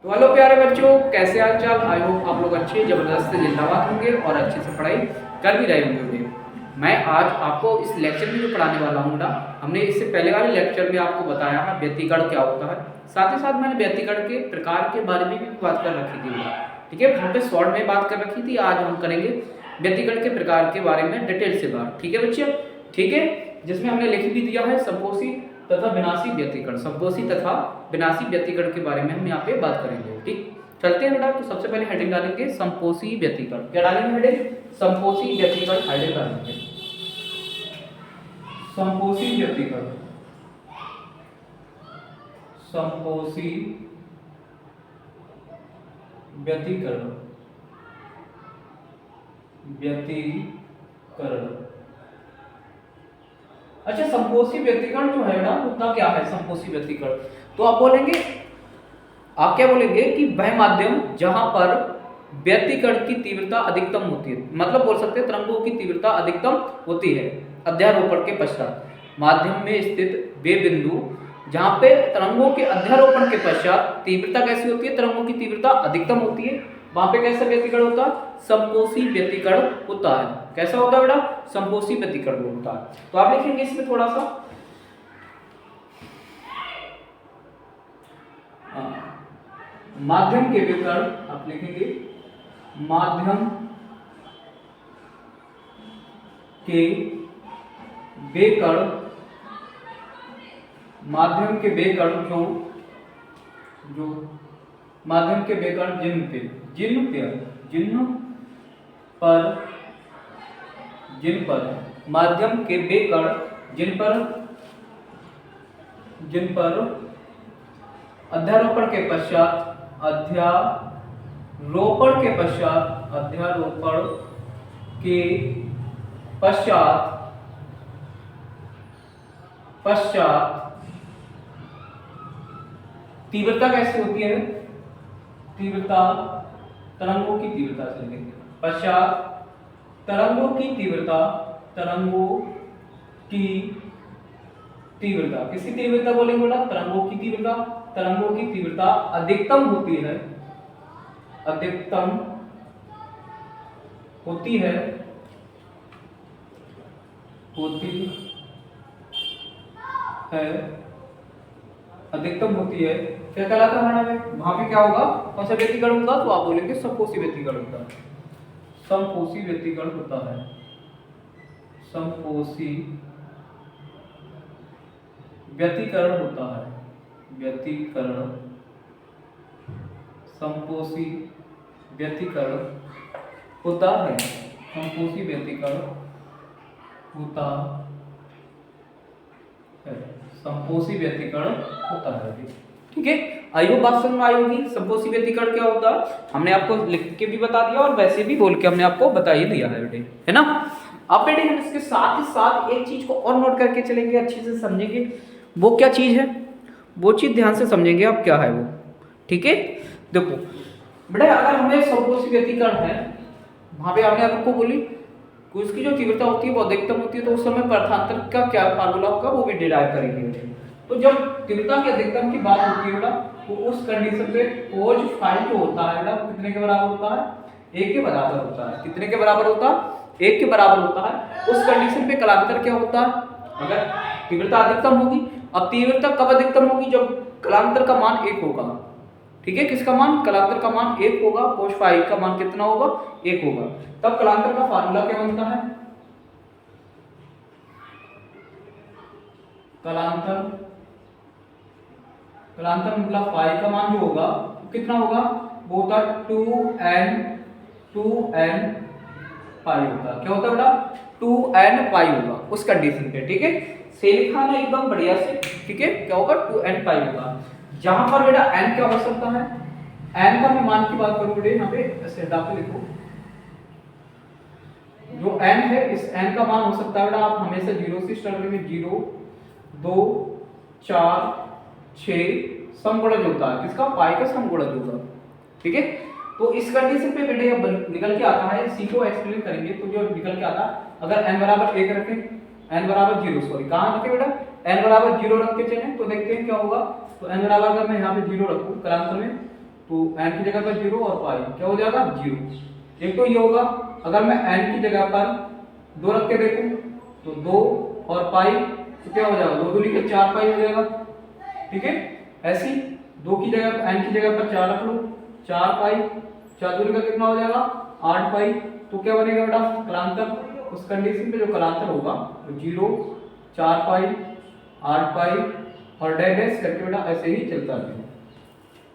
तो हेलो प्यारे बच्चों, कैसे हाल चाल। आई होप आप लोग अच्छे जबरदस्त जिंदाबाद होंगे और अच्छे से पढ़ाई कर भी रहे होंगे। मैं आज आपको इस लेक्चर में जो पढ़ाने वाला हूँ ना, हमने इससे पहले वाले लेक्चर में आपको बताया है व्यतिकरण क्या होता है। साथ ही साथ मैंने व्यतिकरण के प्रकार के बारे में भी बात कर रखी थी। ठीक है, वहाँ पे शॉर्ट में बात कर रखी थी। आज हम करेंगे व्यतिकरण के प्रकार के बारे में डिटेल से बात। ठीक है बच्चे, ठीक है, जिसमें हमने लिख भी दिया है संपोषी तथा विनाशी व्यतिकरण। संपोषी तथा विनाशी व्यतिकरण के बारे में हम यहाँ पे बात करेंगे। ठीक, चलते हैं बेटा। तो सबसे पहले हेडिंग डालेंगे संपोषी व्यतिकरण। क्या डालेंगे हेडिंग? संपोषी व्यतिकरण हेडिंग डालेंगे। संपोषी व्यतिकरण, संपोषी व्यतिकरण, व्यतिकरण। अच्छा, संपोषी व्यतिकरण जो है ना, होता क्या है संपोषी व्यतिकरण? तो आप बोलेंगे, आप क्या बोलेंगे कि वह माध्यम जहां पर व्यतिकरण की तीव्रता अधिकतम होती है, मतलब बोल सकते हैं तरंगों की तीव्रता अधिकतम होती है अध्यारोपण के पश्चात। माध्यम में स्थित वे बिंदु जहां पे तरंगों के अध्यारोपण के पश्चात तीव्रता कैसी होती है? तरंगों की तीव्रता अधिकतम होती है। वहां पे कैसा व्यतिकरण होता है? संपोषी व्यतिकरण होता है। कैसा होता है बेटा? संपोषी व्यतिकरण होता है। तो आप लिखेंगे इसमें थोड़ा सा माध्यम के विकर्ण, आप लिखेंगे माध्यम के विकर्ण, माध्यम के विकर्ण जो माध्यम के विकर्ण जिन पर माध्यम के विकर्ण जिन पर अध्यारोपण के पश्चात अध्यारोपण के पश्चात तीव्रता कैसी होती है? तीव्रता, तरंगों की तीव्रता से लिखेंगे पश्चात तरंगों की तीव्रता किसकी तीव्रता बोलेंगे बेटा? तरंगों की तीव्रता। तरंगों की तीव्रता अधिकतम होती है, अधिकतम होती है अधिकतम होती है। क्या कहलाता है हमारा? वहां पे क्या होगा? कौन सा व्यतिकरण होगा? तो आप बोलेंगे संपोषी व्यतिकरण होता है। संपोषी व्यतिकरण होता है। संपोषी व्यतिकरण होता है। व्यतिकरण, संपोषी व्यतिकरण होता है। संपोषी व्यतिकरण होता है। संपोषी व्यतिकरण होता है। ठीक है, आई होप बात समझ में आई होगी। संपोषी व्यतिकरण क्या होता है हमने आपको लिख के भी बता दिया और वैसे भी बोल के हमने आपको बता ही दिया है बेटे, है ना। अब बेटे हम इसके साथ ही साथ एक चीज को और नोट करके चलेंगे, अच्छे से समझेंगे। वो क्या चीज है? वो चीज ध्यान से समझेंगे आप, क्या है वो। ठीक है, देखो बेटा, अगर हमें संपोषी व्यतिकरण है, वहां पे हमने आपको बोली कि उसकी जो तीव्रता होती है वो अधिकतम होती है, तो उस समय पर्थांतर का क्या फार्मूला होगा वो भी डिराइव करेंगे। तो जब तीव्रता की अधिकतम की बात होती है बेटा, तो उस कंडीशन पे कोज फाई जो होता है बेटा, कितने के बराबर होता है? 1 के बराबर होता है। कितने के बराबर होता है? 1 के बराबर होता है। उस कंडीशन पे कलांतर क्या होता है? अगर तीव्रता अधिकतम होगी, अब तीव्रता कब अधिकतम होगी? जब कलांतर का मान 1 होगा। ठीक है, किसका मान? कलांतर का मान 1 होगा। कोश फाई का मान कितना होगा? 1 होगा। तब कलांतर का फार्मूला क्या बनता है? कलांतर मतलब फाई का मान जो होगा वो कितना होगा? वो होता है 2n पाई होगा। क्या होता है बेटा? 2n पाई होगा उस कंडीशन पे। ठीक है, से लिखा है एकदम बढ़िया से। ठीक है, क्या होगा? 2n पाई होगा। जहां पर बेटा n क्या हो सकता है? n का मैं मान की बात करूं बेटे, यहाँ पे ऐसे हटा के लिखो। जो n है, इस n का मान हो सकता है बेटा, आप हमेशा 0 से स्टार्ट करेंगे। 0 2 4 6 समगुणज होता है। किसका? पाई का समगुणज होगा। ठीक है, तो इस कंडीशन पे बेटे अब निकल के आता है, सी को एक्सप्लेन करेंगे तो जो निकल के आता है, अगर n बराबर 1 रखें, n बराबर 0, सॉरी कहां रखें बेटा? n बराबर 0 रख के चलें तो देखते हैं क्या होगा। तो n बराबर अगर मैं यहाँ पे 0 रखूं कलांतर में, तो n की जगह पर 0 और पाई क्या हो जाएगा 0। एक तो ये होगा, अगर मैं n की जगह पर 2 रख के देखूं तो 2 और पाई तो क्या हो जाएगा 2 दूनी के 4 पाई हो जाएगा। ठीक है, ऐसे ही 2 की जगह n की जगह पर 4 रख लो, 4 पाई, 4 दूनी का कितना हो जाएगा 8 पाई। तो क्या बनेगा बेटा कलांतर, उस कंडीशन पे जो कलांतर होगा वो 0, 4 पाई, 8 पाई और डैश डैश करके बेटा ऐसे ही चलता रहेगा।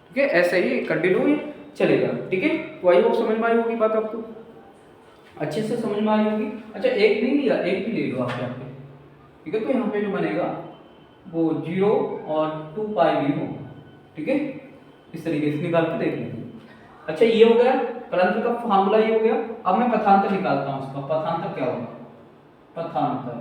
ठीक है, ऐसे ही कंटिन्यू चलेगा। ठीक है, तो आई होप समझ में आई होगी बात आपको, अच्छे से समझ में आई होगी। अच्छा एक नहीं लिया, एक भी ले लो आप यहाँ पे। ठीक है, तो यहाँ पे जो बनेगा वो 0 और 2 पाई भी होगा। ठीक है, इस तरीके से निकाल के देख लेंगे। अच्छा ये हो गया कलांतर का फार्मूला, ये हो गया। अब मैं पथांतर निकालता हूँ उसका। पथांतर क्या होगा, पथांतर,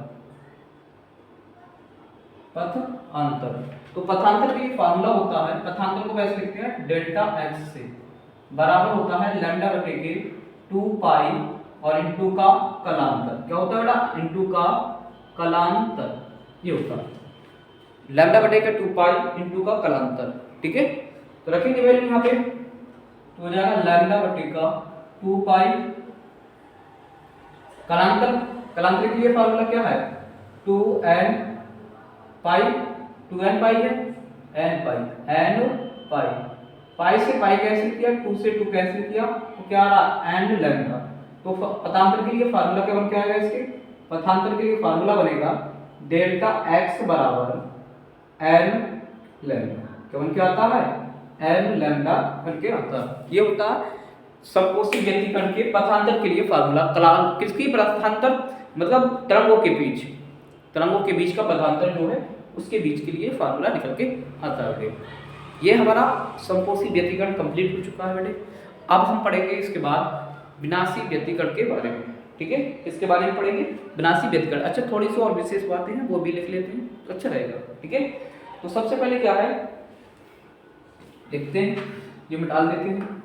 पथांतर। तो पथांतर का ये फार्मूला होता है, पथांतर को वैसे लिखते हैं डेल्टा x से बराबर होता है लैम्डा बटे के 2 पाई और इनटू का कलांतर। क्या होता है बेटा इनटू का कलांतर, ये होता है लैम्डा बटे के 2 पाई इनटू का कलांतर। ठीक है, तो रखेंगे वैल्यू यहाँ पे, तो हो जाएगा लैम्डा बटे का 2 पाई कलांतर। कलांतर के लिए फार्मूला क्या है 2n पाई, 2n पाई है n पाई, n पाई, पाई से पाई कैंसिल किया, 2 से 2 कैंसिल किया तो क्या आ रहा n लैम्डा। तो पथांतर के लिए फार्मूला क्या बन के आएगा इसके, पथांतर के लिए फार्मूला बनेगा डेल्टा x बराबर n लैम्डा। क्या बन के आता है n लैम्डा बन के आता है। ये होता है समकोषी व्यतिकरण के पथांतर के लिए फार्मूला। किसकी पथांतर मतलब तरंगों के बीच, तरंगों के बीच का पथांतर जो है उसके बीच के लिए फार्मूला निकल के आता है। ये हमारा समकोषी व्यतिकरण कंप्लीट हो चुका है बेटे। अब हम पढ़ेंगे इसके बाद विनाशी व्यतिकरण के बारे में। ठीक है, इसके बारे में पढ़ेंगे विनाशी व्यतिकरण। अच्छा थोड़ी सी और विशेष बातें हैं वो भी लिख लेते हैं तो अच्छा रहेगा। ठीक है, तो सबसे पहले क्या है लिखते हैं, ये मैं डाल देते हैं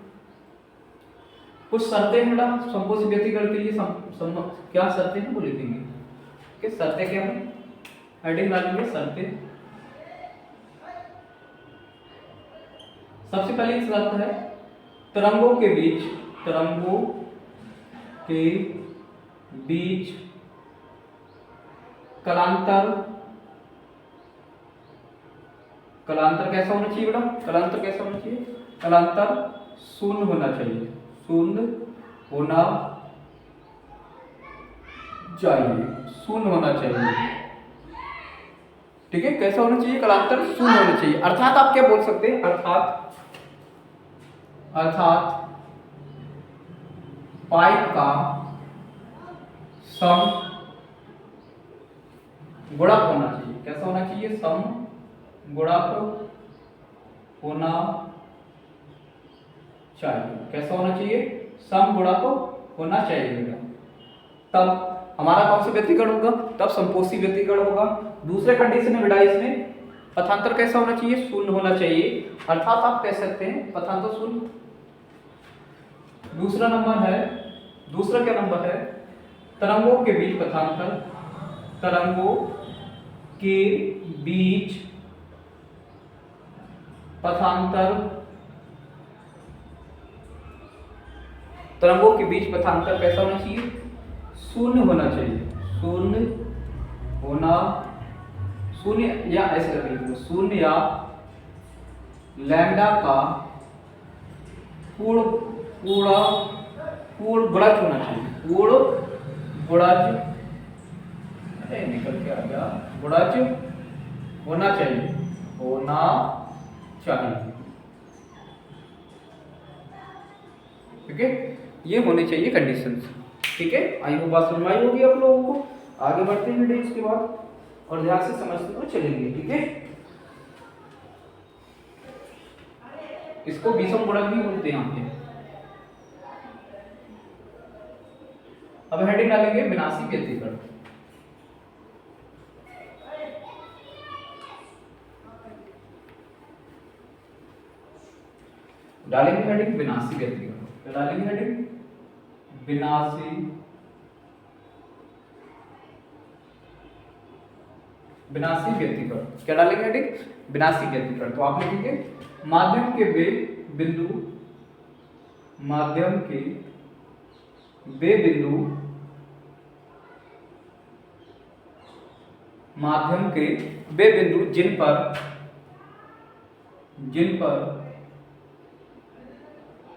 कुछ शर्तें बेटा समकोषी व्यतिकरण के लिए। क्या शर्तें हैं वो लिखेंगे। ठीक है, शर्तें क्या है हेडिंग डालेंगे शर्तें। सबसे पहली शर्त है तरंगों के बीच, तरंगों के बीच कलांतर, कलांतर कैसा होना चाहिए बेटा, कलांतर कैसा होना चाहिए, कलांतर शून्य होना चाहिए, शून्य होना चाहिए, शून्य होना चाहिए। ठीक है, कैसा होना चाहिए कलांतर शून्य होना चाहिए। अर्थात आप क्या बोल सकते हैं, अर्थात पाइप का सम गुणक होना चाहिए। कैसा होना चाहिए, सम गुणक होना चाहिए। कैसा होना चाहिए, सम गुणक होना चाहिए। तब हमारा कौन सा व्यतिकरण होगा, तब समकोषी व्यतिकरण होगा। दूसरे कंडीशन में बेटा इसमें पथांतर कैसा होना चाहिए, शून्य होना चाहिए। अर्थात आप कह सकते हैं पथांतर शून्य। दूसरा नंबर है, दूसरा क्या नंबर है, तरंगों के बीच पथांतर, तरंगों के बीच पथांतर, तरंगों के बीच पथांतर कैसा होना चाहिए, शून्य होना चाहिए, शून्य होना, शून्य या ऐसे लिखो शून्य या लैम्डा का पूर्ण गुणज होना चाहिए, पूर्ण गुणज, निकल के आ गया, गुणज होना चाहिए, होना चाहिए। ठीक है, ये होने चाहिए कंडीशंस। ठीक है, आई होप बात समझ आई होगी आप लोगों को। आगे बढ़ते हैं बेटे इसके बाद और ध्यान से समझते हुए चलेंगे। ठीक है, इसको विषम गुणक भी बोलते हैं यहाँ पे। अब हेडिंग डालेंगे विनाशी व्यतिकरण। डालेंगे हेडिंग विनाशी व्यतिकरण। क्या डालेंगे हेडिंग, विनाशी व्यतिकरण। क्या डालेंगे हेडिंग, विनाशी व्यतिकरण। तो आप लिखेंगे माध्यम के वे बिंदु माध्यम के वे बिंदु माध्यम के वे बिंदु जिन पर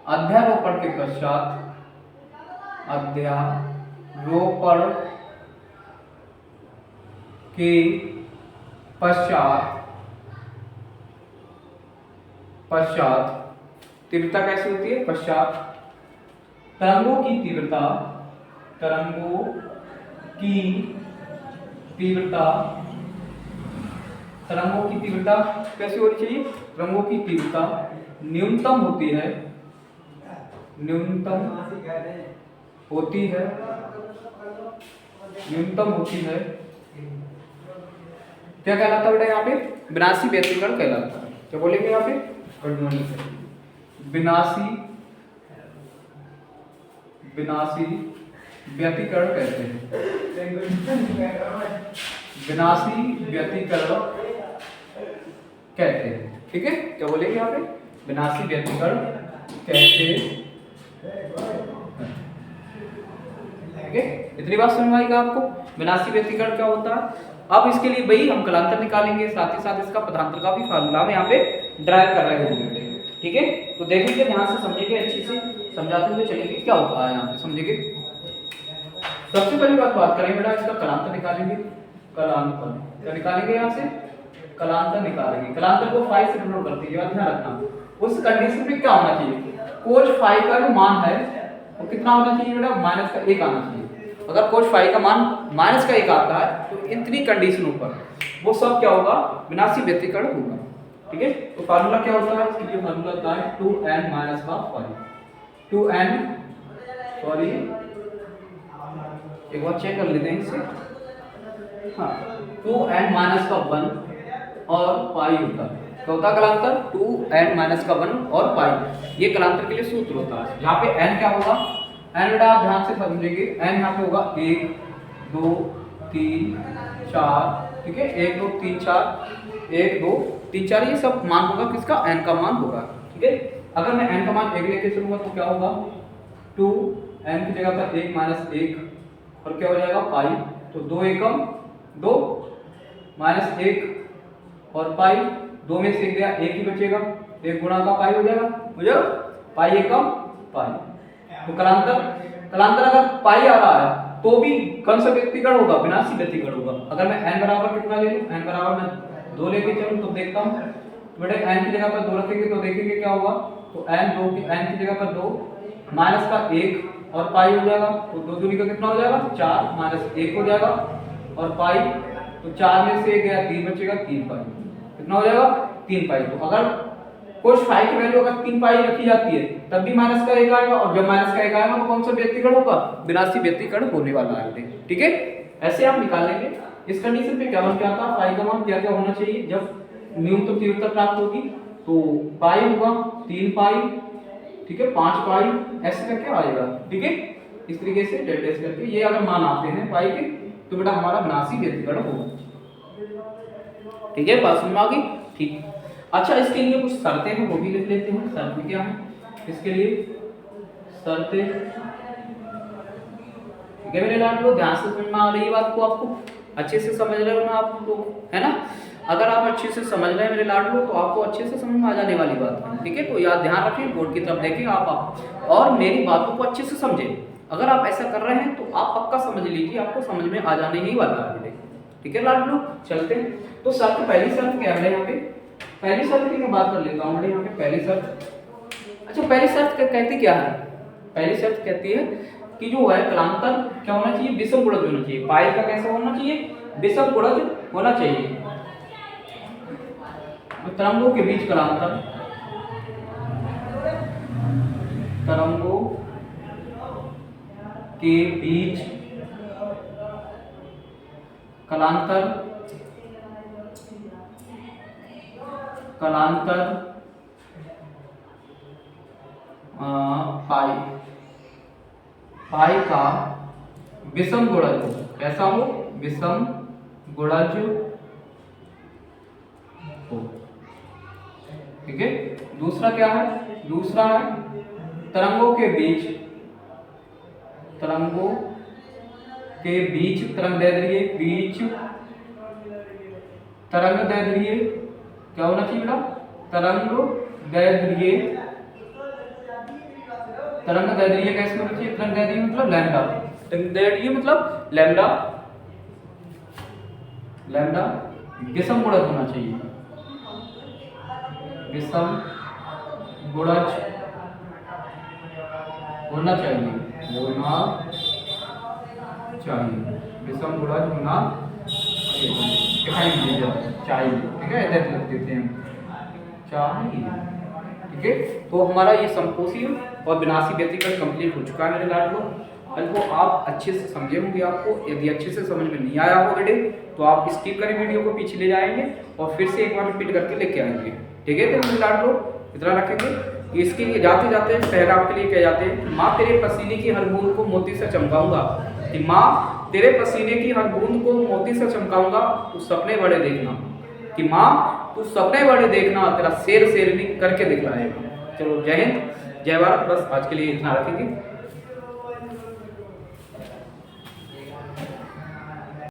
अध्यारोपण के पश्चात तीव्रता कैसी होती है? पश्चात तरंगों की तीव्रता कैसी होनी चाहिए? तरंगों की तीव्रता न्यूनतम होती है क्या कहलाता है बेटा? यहाँ पे विनाशी व्यतिकरण कहलाता है। क्या बोलेंगे यहाँ पे? विनाशी व्यतिकरण कहते हैं। विनाशी व्यतिकरण कहते हैं। ठीक है, क्या बोलेंगे यहाँ पे? विनाशी व्यतिकरण कहते हैं। ठीक है, इतनी बात समझ आएगा आपको विनाशी व्यतिकरण क्या होता है। अब इसके लिए भाई हम कलांतर निकालेंगे, साथ ही साथ इसका पदांतर का भी फार्मूला हम यहाँ पे ड्राइव कर रहे होंगे। ठीक है, तो देखेंगे, ध्यान से समझेंगे, अच्छे से समझाते हुए चलेंगे क्या होता है यहाँ पे, समझेंगे। सबसे पहली बात करें बेटा, इसका कलांतर निकालेंगे। कलांतर क्या निकालेंगे? यहाँ से कलांतर निकालेंगे। कलांतर को फाई से डिनोट करते हैं, ध्यान रखना। उस कंडीशन पे क्या होना चाहिए? कोस फाई का जो मान है वो कितना होना चाहिए बेटा? -1 आना चाहिए। अगर कोस फाई का मान -1 आता है तो इतनी कंडीशनों पर वो सब क्या होगा? विनाशी व्यतिकरण होगा। ठीक है, तो फार्मूला क्या होता है? इसके लिए फार्मूला होता है 2n - का 5। 2n सॉरी एक बार चेक कर लेते हैं इसे। हाँ, 2n - का 1 और पाई होता है। क्या होता है कलांतर? 2n - का 1 और पाई। ये कलांतर के लिए सूत्र होता है। यहाँ पे n क्या होगा? n बेटा आप ध्यान से समझेंगे, n यहाँ पे होगा 1 2 3 4। ठीक है, 1 2 3 4 1 2 3 4 ये सब मान होगा किसका? n का मान होगा। ठीक है, अगर मैं n का मान 1 लेके चलूंगा तो क्या होगा? 2n की जगह पर 1 - 1 और क्या हो जाएगा? पाई। तो 2 एकम 2 -1 और पाई, 2 में से 1 गया, 1 ही बचेगा, 1 गुणा का पाई हो जाएगा, मुझे पाई एकम पाई। तो कलांतर अगर पाई आ रहा है तो भी कौन सा व्यतिकरण होगा? विनाशी व्यतिकरण होगा। अगर मैं n बराबर कितना ले लूं? n बराबर मैं 2 लेके चलूं तो देखता हूं, तो बेटे n की जगह पर 2 रखेंगे तो देखेंगे क्या होगा? तो n की जगह पर 2 माइनस का 1 और पाई हो जाएगा। तो 2 दूनी का कितना हो जाएगा? 4 - 1 हो जाएगा और पाई, तो 4 में से 1 गया, 3 बचेगा, 3 पाई। कितना हो जाएगा? 3 पाई। तो अगर कोस फाई की वैल्यू अगर 3 पाई रखी जाती है तब भी -1 आएगा, और जब -1 आएगा तो कौन सा व्यतिकरण होगा? विनाशी व्यतिकरण होने वाला है। ठीक है, ऐसे आप निकाल लेंगे। इस कंडीशन पे क्या मान क्या आता? फाई का मान क्या क्या होना चाहिए जब न्यूनतम तीव्रता प्राप्त होगी? तो पाई होगा 3 पाई, ठीक है, 5 पाई, ऐसे करके आएगा। ठीक है, इस तरीके से डेल्टा करके ये अगर मान आते हैं पाई के तो बेटा हमारा विनाशी व्यतिकरण होगा। ठीक है, बात समझ में आ गई? ठीक। अच्छा, इसके लिए कुछ शर्तें हैं, वो भी लिख लेते हैं। शर्तें क्या हैं इसके लिए? शर्तें, ठीक है मेरे लाड लोग, ध्यान से समझ में आ रही है बात को? आपको अच्छे से समझ रहे हो ना आप लोग, है ना? अगर आप अच्छे से समझ रहे हैं मेरे लाड लोग तो आपको अच्छे से समझ में आ जाने वाली बात है। ठीक है, तो याद ध्यान रखें, बोर्ड की तरफ देखें आप और मेरी बातों को अच्छे से समझें। अगर आप ऐसा कर रहे हैं तो आप पक्का समझ लीजिए, आपको समझ में आ जाने ही वाला है। ठीक है लाड लोग, चलते हैं। तो शर्त, पहली शर्त क्या है यहाँ पे? पहली शर्त की मैं बात कर लेता हूँ यहाँ पे। पहली शर्त, अच्छा पहली शर्त कहती क्या है? पहली शर्त कहती है कि जो है कलांतर क्या होना चाहिए? विषम गुणज होना चाहिए। पाई का कैसा होना चाहिए? विषम गुणज होना चाहिए। तरंगों के बीच कलांतर, तरंगों के बीच कलांतर, पाई का विषम गुणज हो। कैसा हो? विषम गुणज हो। ठीक है, दूसरा क्या है? दूसरा है तरंगों के बीच तरंग दैर्ध्य बीच तरंग दैर्ध्य क्या होना चाहिए बेटा? तरंग दैर्ध्य कैसे होना चाहिए? तरंग दैर्ध्य मतलब लैम्डा, तरंग दैर्ध्य मतलब लैम्डा विषम गुणज होना चाहिए, विषम गुणज होना चाहिए, विषम गुणज होना चाहिए। ठीक है, ऐसे लिख देते हैं चाहिए। ठीक है, तो हमारा ये समकोषी और विनाशी व्यतिकरण कंप्लीट हो चुका है मेरे लाडलो। को आप अच्छे से समझे होंगे। आपको यदि अच्छे से समझ में नहीं आया हो बेटे तो आप स्किप करें वीडियो को, पीछे ले जाएंगे और फिर से एक बार रिपीट करके लेके आएंगे। ठीक है, तो लाडलो इतना रखेंगे। इसके लिए जाते जाते पैराग्राफ के लिए क्या जाते हैं, माँ तेरे पसीने की हर बूंद को मोती से चमकाऊंगा, कि माँ तेरे पसीने की हर बूंद को मोती से चमकाऊंगा, तू सपने बड़े देखना, कि माँ तू सपने बड़े देखना, तेरा शेर शेरनी करके दिखलाएगा। चलो जय हिंद जय भारत, बस आज के लिए इतना रखेंगे।